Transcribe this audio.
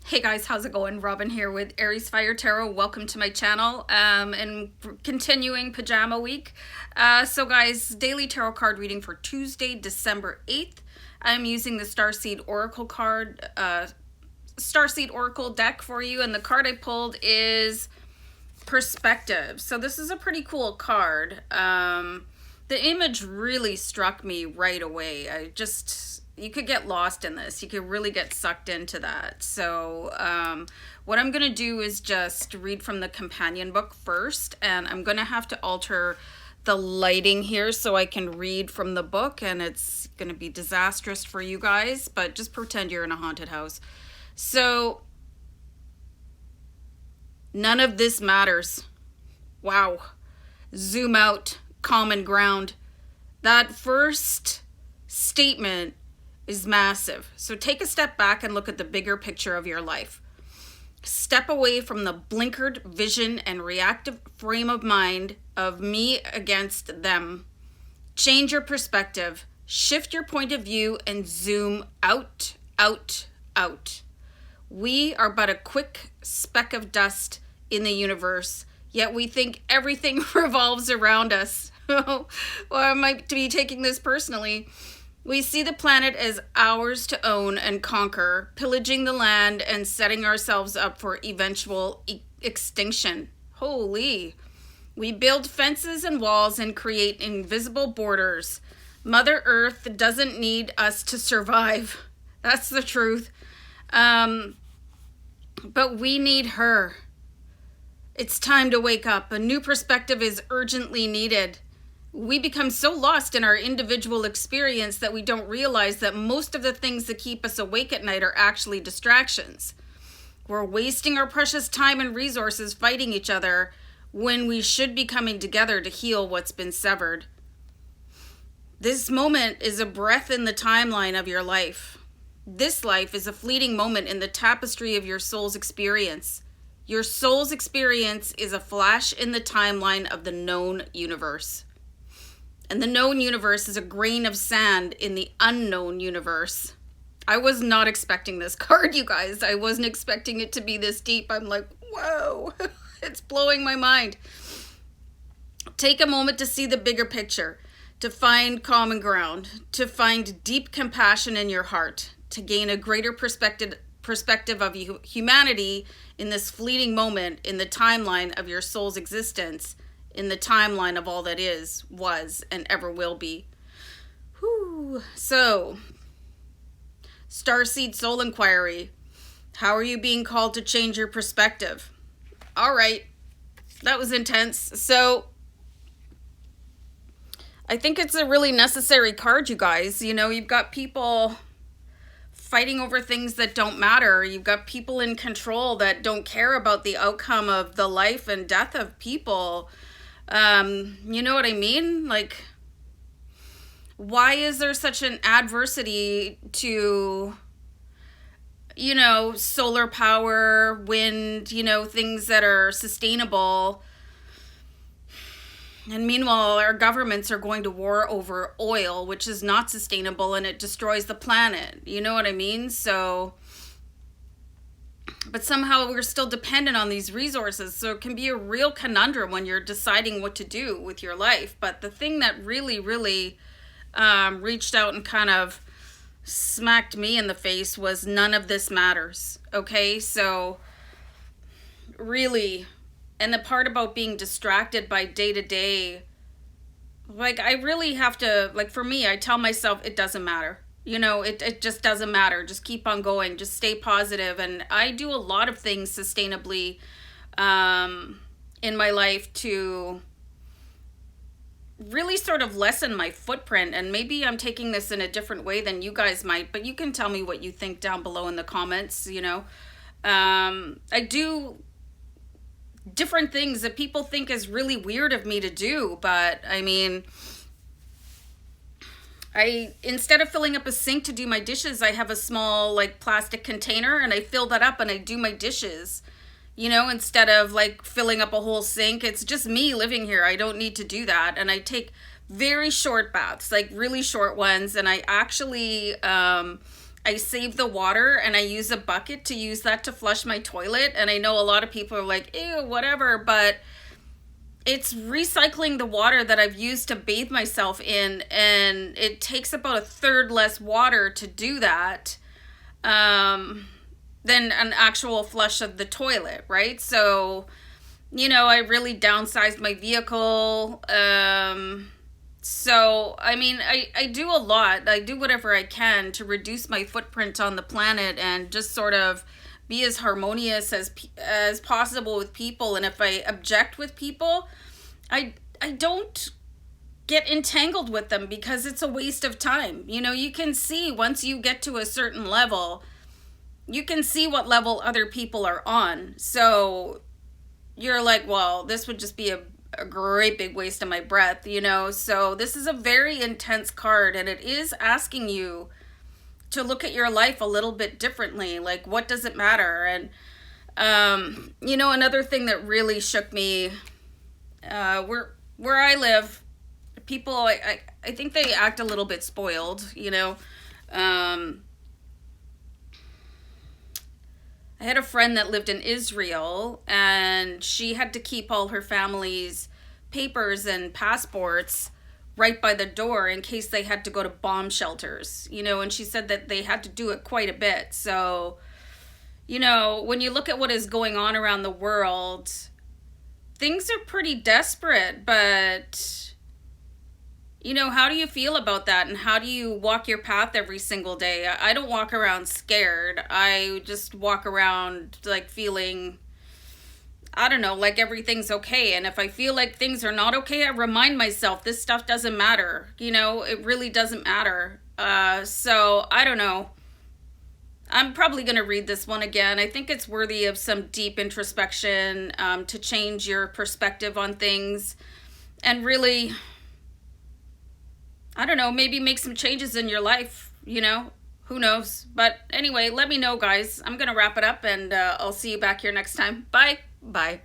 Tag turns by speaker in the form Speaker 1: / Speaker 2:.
Speaker 1: Hey guys, how's it going? Robin here with AriesFireTarot. Welcome to my channel and continuing pajama week. So guys, daily tarot card reading for Tuesday, December 8th. I'm using the Starseed Oracle card, Starseed Oracle deck for you, and the card I pulled is Perspective. So this is a pretty cool card. The image really struck me right away. You could get lost in this. You could really get sucked into that. So what I'm going to do is just read from the companion book first, and I'm going to have to alter the lighting here so I can read from the book, and it's going to be disastrous for you guys, but just pretend you're in a haunted house. So none of this matters. Wow. Zoom out. Common ground. That first statement is massive. So take a step back and look at the bigger picture of your life. Step away from the blinkered vision and reactive frame of mind of me against them. Change your perspective, shift your point of view, and zoom out, out, out. We are but a quick speck of dust in the universe, yet we think everything revolves around us. Well, I might be taking this personally. We see the planet as ours to own and conquer, pillaging the land and setting ourselves up for eventual extinction. Holy. We build fences and walls and create invisible borders. Mother Earth doesn't need us to survive. That's the truth. But we need her. It's time to wake up. A new perspective is urgently needed. We become so lost in our individual experience that we don't realize that most of the things that keep us awake at night are actually distractions. We're wasting our precious time and resources fighting each other when we should be coming together to heal what's been severed. This moment is a breath in the timeline of your life. This life is a fleeting moment in the tapestry of your soul's experience. Your soul's experience is a flash in the timeline of the known universe. And the known universe is a grain of sand in the unknown universe. I was not expecting this card, you guys. I wasn't expecting it to be this deep. I'm like, whoa, it's blowing my mind. Take a moment to see the bigger picture, to find common ground, to find deep compassion in your heart, to gain a greater perspective of humanity in this fleeting moment in the timeline of your soul's existence, in the timeline of all that is, was, and ever will be. Whew. So, Starseed Soul Inquiry. How are you being called to change your perspective? All right. That was intense. So, I think it's a really necessary card, you guys. You know, you've got people fighting over things that don't matter. You've got people in control that don't care about the outcome of the life and death of people. You know what I mean? Like, why is there such an adversity to, you know, solar power, wind, you know, things that are sustainable? And meanwhile, our governments are going to war over oil, which is not sustainable, and it destroys the planet. You know what I mean? So, but somehow we're still dependent on these resources. So it can be a real conundrum when you're deciding what to do with your life. But the thing that really, really reached out and kind of smacked me in the face was none of this matters. Okay, so really, and the part about being distracted by day to day, like I really have to, like for me, I tell myself it doesn't matter. You know, it just doesn't matter. Just keep on going. Just stay positive. And I do a lot of things sustainably in my life to really sort of lessen my footprint. And maybe I'm taking this in a different way than you guys might, but you can tell me what you think down below in the comments, you know. I do different things that people think is really weird of me to do, but I mean, instead of filling up a sink to do my dishes, I have a small like plastic container and I fill that up and I do my dishes, you know, instead of like filling up a whole sink. It's just me living here. I don't need to do that. And I take very short baths, like really short ones. And I actually I save the water and I use a bucket to use that to flush my toilet. And I know a lot of people are like, ew, whatever, but it's recycling the water that I've used to bathe myself in, and it takes about a third less water to do that than an actual flush of the toilet, right? So, you know, I really downsized my vehicle. So, I mean, I do a lot. I do whatever I can to reduce my footprint on the planet and just sort of be as harmonious as possible with people. And if I object with people, I don't get entangled with them because it's a waste of time. You know, you can see once you get to a certain level, you can see what level other people are on. So you're like, well, this would just be a great big waste of my breath, you know? So this is a very intense card, and it is asking you to look at your life a little bit differently. Like, what does it matter? And, you know, another thing that really shook me, where I live, people, I think they act a little bit spoiled, you know? I had a friend that lived in Israel, and she had to keep all her family's papers and passports right by the door in case they had to go to bomb shelters, you know, and she said that they had to do it quite a bit. So, you know, when you look at what is going on around the world, things are pretty desperate, but, you know, how do you feel about that? And how do you walk your path every single day? I don't walk around scared. I just walk around like feeling, I don't know, like everything's okay. And if I feel like things are not okay, I remind myself this stuff doesn't matter. You know, it really doesn't matter. So I don't know. I'm probably going to read this one again. I think it's worthy of some deep introspection, to change your perspective on things and really, I don't know, maybe make some changes in your life, you know, who knows? But anyway, let me know, guys. I'm going to wrap it up, and I'll see you back here next time. Bye. Bye.